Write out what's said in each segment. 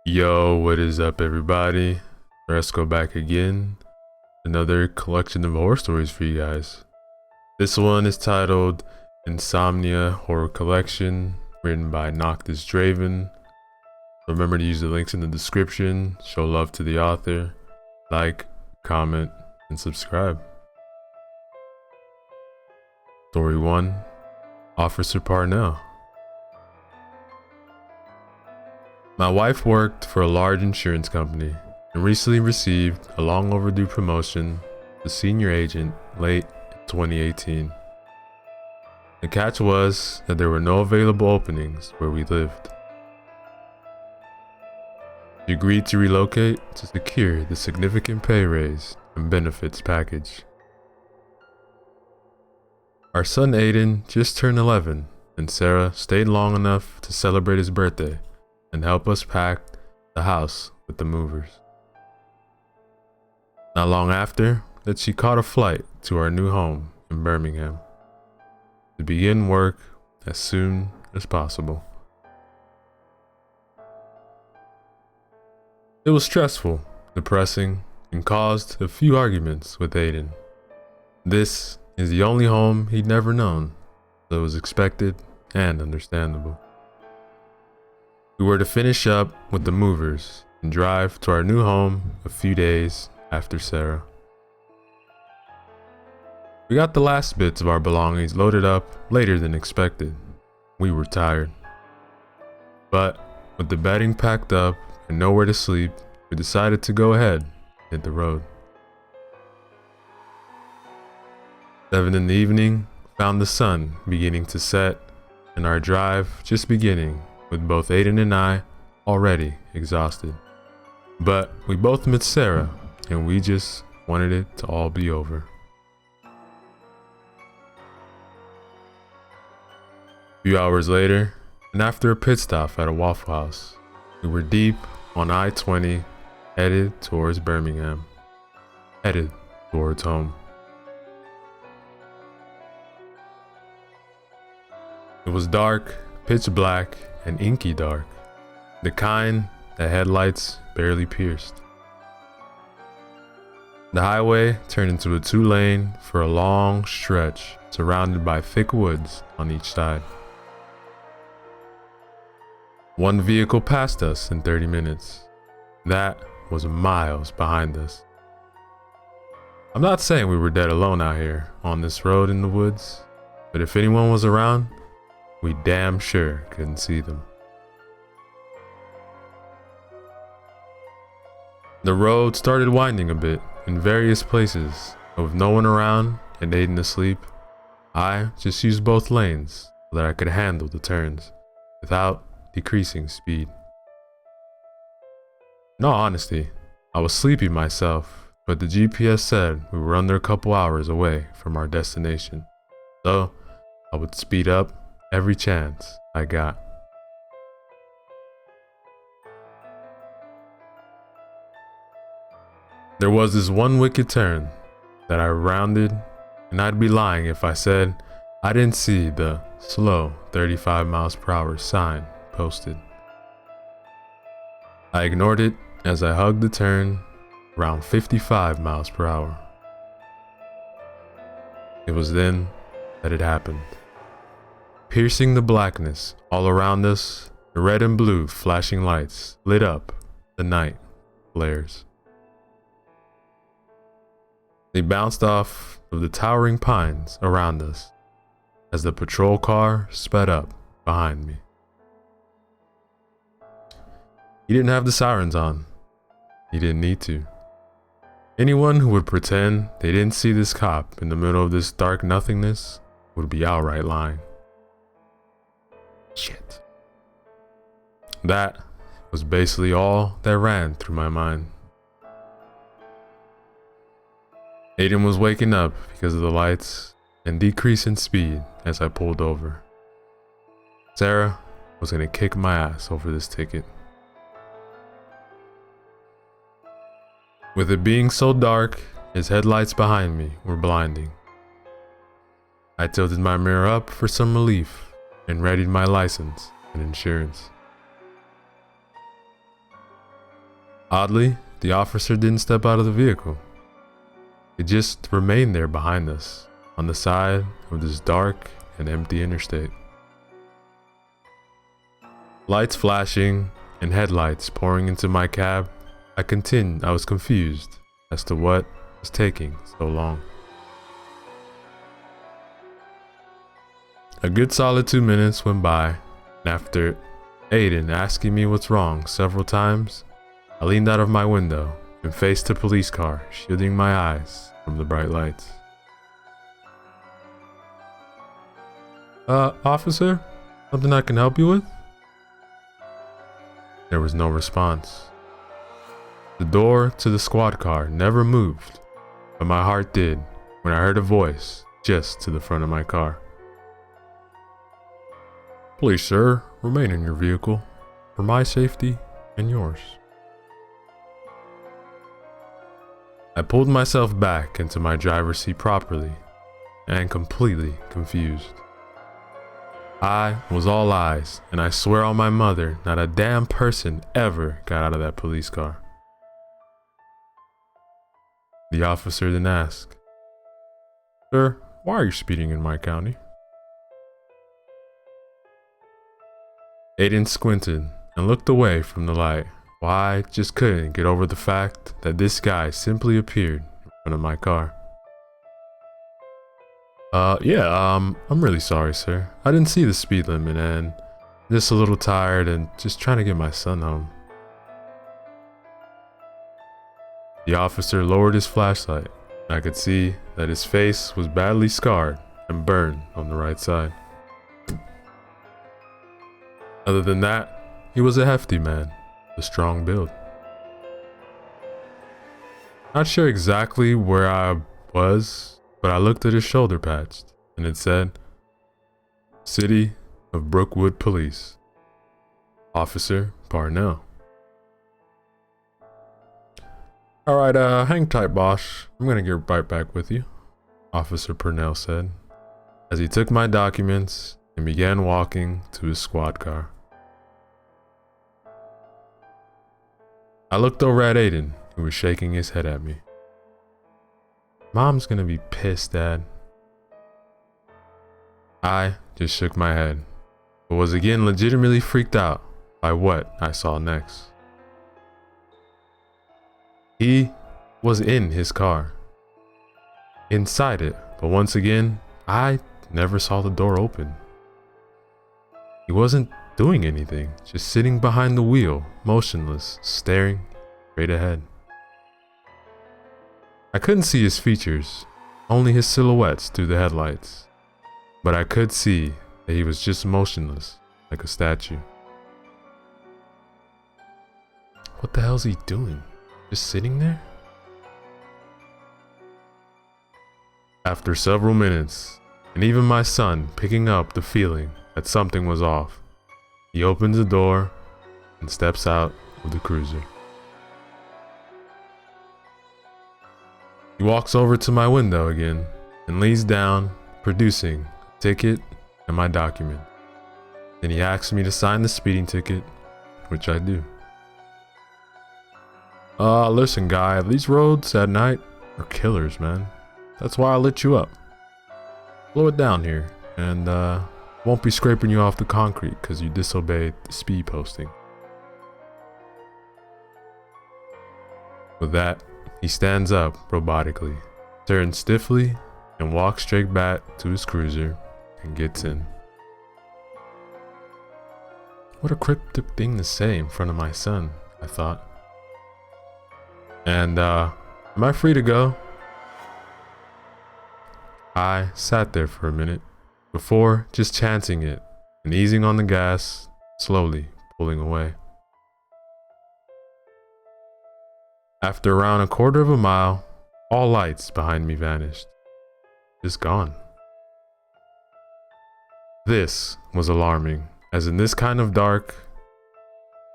Yo, what is up, everybody? Let's go back again. Another collection of horror stories for you guys. This one is titled Insomnia Horror Collection, written by Noctis Draven. Remember to use the links in the description, show love to the author, like, comment, and subscribe. Story 1, Officer Parnell. My wife worked for a large insurance company and recently received a long overdue promotion to senior agent late in 2018. The catch was that there were no available openings where we lived. She agreed to relocate to secure the significant pay raise and benefits package. Our son Aiden just turned 11, and Sarah stayed long enough to celebrate his birthday and help us pack the house with the movers. Not long after that, she caught a flight to our new home in Birmingham to begin work as soon as possible. It was stressful, depressing, and caused a few arguments with Aiden. This is the only home he'd never known, so it was expected and understandable. We were to finish up with the movers and drive to our new home a few days after Sarah. We got the last bits of our belongings loaded up later than expected. We were tired. But with the bedding packed up and nowhere to sleep, we decided to go ahead and hit the road. 7 in the evening, found the sun beginning to set and our drive just beginning, with both Aiden and I already exhausted. But we both met Sarah and we just wanted it to all be over. A few hours later, and after a pit stop at a Waffle House, we were deep on I-20 headed towards Birmingham, headed towards home. It was dark, pitch black, and inky dark, the kind that headlights barely pierced. The highway turned into a 2-lane for a long stretch surrounded by thick woods on each side. One vehicle passed us in 30 minutes. That was miles behind us. I'm not saying we were dead alone out here on this road in the woods, but if anyone was around, we damn sure couldn't see them. The road started winding a bit in various places, but with no one around and Aiden asleep, I just used both lanes so that I could handle the turns without decreasing speed. In all honesty, I was sleepy myself, but the GPS said we were under a couple hours away from our destination, so I would speed up every chance I got. There was this one wicked turn that I rounded, and I'd be lying if I said I didn't see the slow 35 miles per hour sign posted. I ignored it as I hugged the turn around 55 miles per hour. It was then that it happened. Piercing the blackness all around us, the red and blue flashing lights lit up the night flares. They bounced off of the towering pines around us as the patrol car sped up behind me. He didn't have the sirens on. He didn't need to. Anyone who would pretend they didn't see this cop in the middle of this dark nothingness would be outright lying. Shit. That was basically all that ran through my mind. Aiden was waking up because of the lights and decrease in speed as I pulled over. Sarah was gonna kick my ass over this ticket. With it being so dark, his headlights behind me were blinding. I tilted my mirror up for some relief and readied my license and insurance. Oddly, the officer didn't step out of the vehicle. It just remained there behind us, on the side of this dark and empty interstate. Lights flashing and headlights pouring into my cab, I was confused as to what was taking so long. A good solid 2 minutes went by, and after Aiden asking me what's wrong several times, I leaned out of my window and faced the police car, shielding my eyes from the bright lights. Officer? Something I can help you with? There was no response. The door to the squad car never moved, but my heart did when I heard a voice just to the front of my car. Please, sir, remain in your vehicle for my safety and yours. I pulled myself back into my driver's seat properly and completely confused. I was all eyes, and I swear on my mother, not a damn person ever got out of that police car. The officer then asked, Sir, why are you speeding in my county? Aiden squinted and looked away from the light, while I just couldn't get over the fact that this guy simply appeared in front of my car. I'm really sorry, sir. I didn't see the speed limit and just a little tired and just trying to get my son home. The officer lowered his flashlight, and I could see that his face was badly scarred and burned on the right side. Other than that, he was a hefty man, with a strong build. Not sure exactly where I was, but I looked at his shoulder patch, and it said, City of Brookwood Police, Officer Parnell. Alright, hang tight, boss. I'm gonna get right back with you, Officer Parnell said, as he took my documents and began walking to his squad car. I looked over at Aiden, who was shaking his head at me. Mom's gonna be pissed, Dad. I just shook my head, but was again legitimately freaked out by what I saw next. He was in his car, inside it, but once again, I never saw the door open. He wasn't doing anything, just sitting behind the wheel, motionless, staring straight ahead. I couldn't see his features, only his silhouettes through the headlights, but I could see that he was just motionless, like a statue. What the hell's he doing? Just sitting there? After several minutes, and even my son picking up the feeling that something was off, he opens the door and steps out of the cruiser. He walks over to my window again and leans down, producing a ticket and my document. Then he asks me to sign the speeding ticket, which I do. Listen, guy, these roads at night are killers, man. That's why I lit you up. Slow it down here, and won't be scraping you off the concrete because you disobeyed the speed posting. With that, he stands up robotically, turns stiffly, and walks straight back to his cruiser and gets in. What a cryptic thing to say in front of my son, I thought. And, am I free to go? I sat there for a minute before just chancing it and easing on the gas, slowly pulling away. After around a quarter of a mile, all lights behind me vanished. Just gone. This was alarming, as in this kind of dark,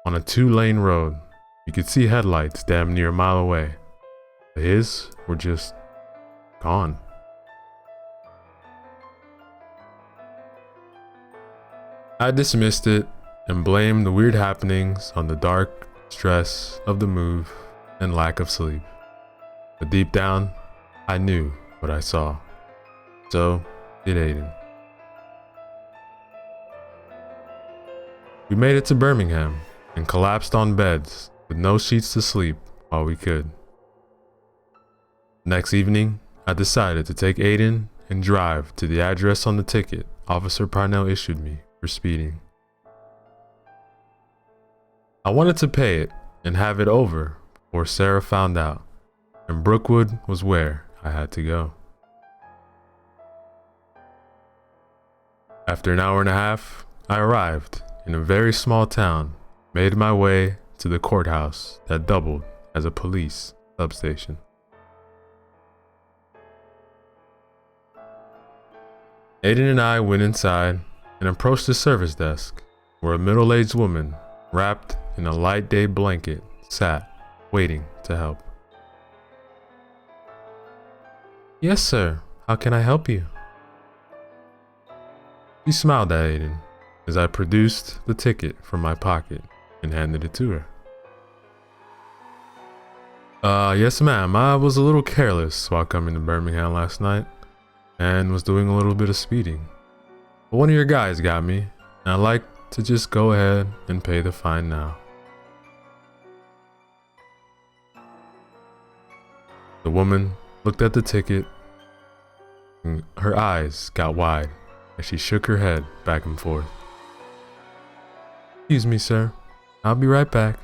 on a 2-lane road, you could see headlights damn near a mile away. But his were just gone. I dismissed it and blamed the weird happenings on the dark stress of the move, and lack of sleep. But deep down, I knew what I saw. So did Aiden. We made it to Birmingham and collapsed on beds with no sheets to sleep while we could. Next evening, I decided to take Aiden and drive to the address on the ticket Officer Parnell issued me for speeding. I wanted to pay it and have it over before Sarah found out, and Brookwood was where I had to go. After an hour and a half, I arrived in a very small town, made my way to the courthouse that doubled as a police substation. Aiden and I went inside and approached the service desk, where a middle-aged woman, wrapped in a light day blanket, sat, waiting to help. "Yes, sir. How can I help you?" She smiled at Aiden as I produced the ticket from my pocket and handed it to her. Yes, ma'am. I was a little careless while coming to Birmingham last night and was doing a little bit of speeding. But one of your guys got me, and I'd like to just go ahead and pay the fine now." The woman looked at the ticket, and her eyes got wide as she shook her head back and forth. "Excuse me, sir. I'll be right back."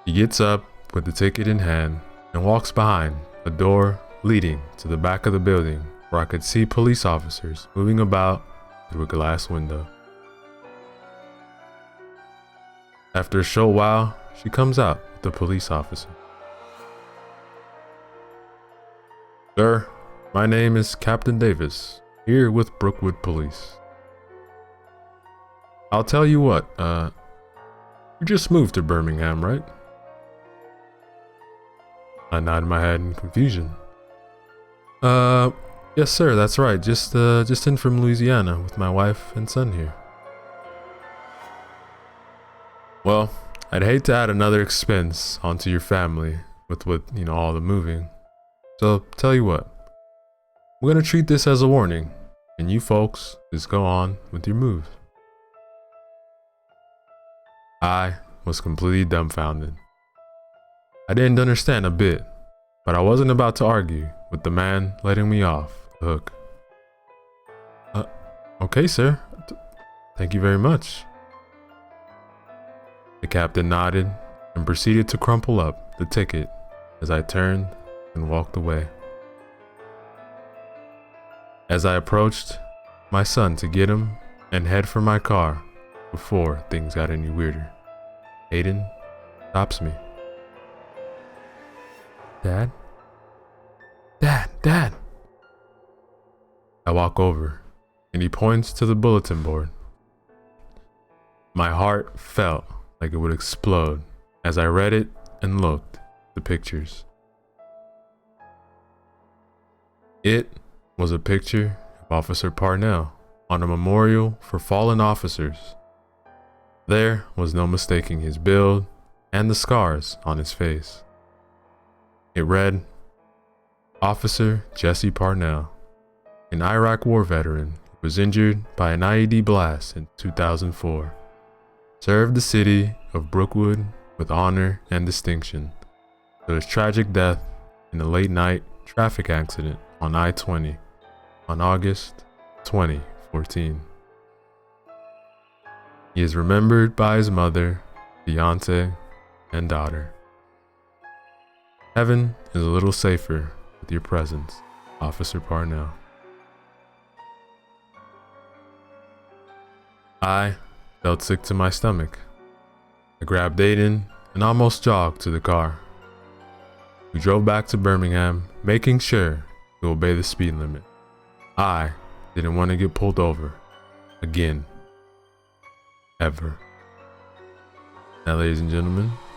He gets up with the ticket in hand and walks behind a door leading to the back of the building where I could see police officers moving about through a glass window. After a short while, she comes out with the police officer. "Sir, my name is Captain Davis, here with Brookwood Police. I'll tell you what, you just moved to Birmingham, right?" I nodded my head in confusion. Yes sir, that's right, just in from Louisiana with my wife and son here." "Well, I'd hate to add another expense onto your family with all the moving. So tell you what, we're gonna treat this as a warning, and you folks just go on with your move." I was completely dumbfounded. I didn't understand a bit, but I wasn't about to argue with the man letting me off the hook. Okay sir, thank you very much." The captain nodded and proceeded to crumple up the ticket as I turned and walked away. As I approached my son to get him and head for my car before things got any weirder, Aiden stops me. "Dad? Dad!" I walk over and he points to the bulletin board. My heart felt like it would explode as I read it and looked at the pictures. It was a picture of Officer Parnell on a memorial for fallen officers. There was no mistaking his build and the scars on his face. It read, "Officer Jesse Parnell, an Iraq war veteran who was injured by an IED blast in 2004, served the city of Brookwood with honor and distinction till his tragic death in a late-night traffic accident on I-20 on August 2014. He is remembered by his mother, fiance, and daughter. Heaven is a little safer with your presence, Officer Parnell." I felt sick to my stomach. I grabbed Aiden and almost jogged to the car. We drove back to Birmingham, making sure to obey the speed limit. I didn't want to get pulled over again. Ever. Now, ladies and gentlemen,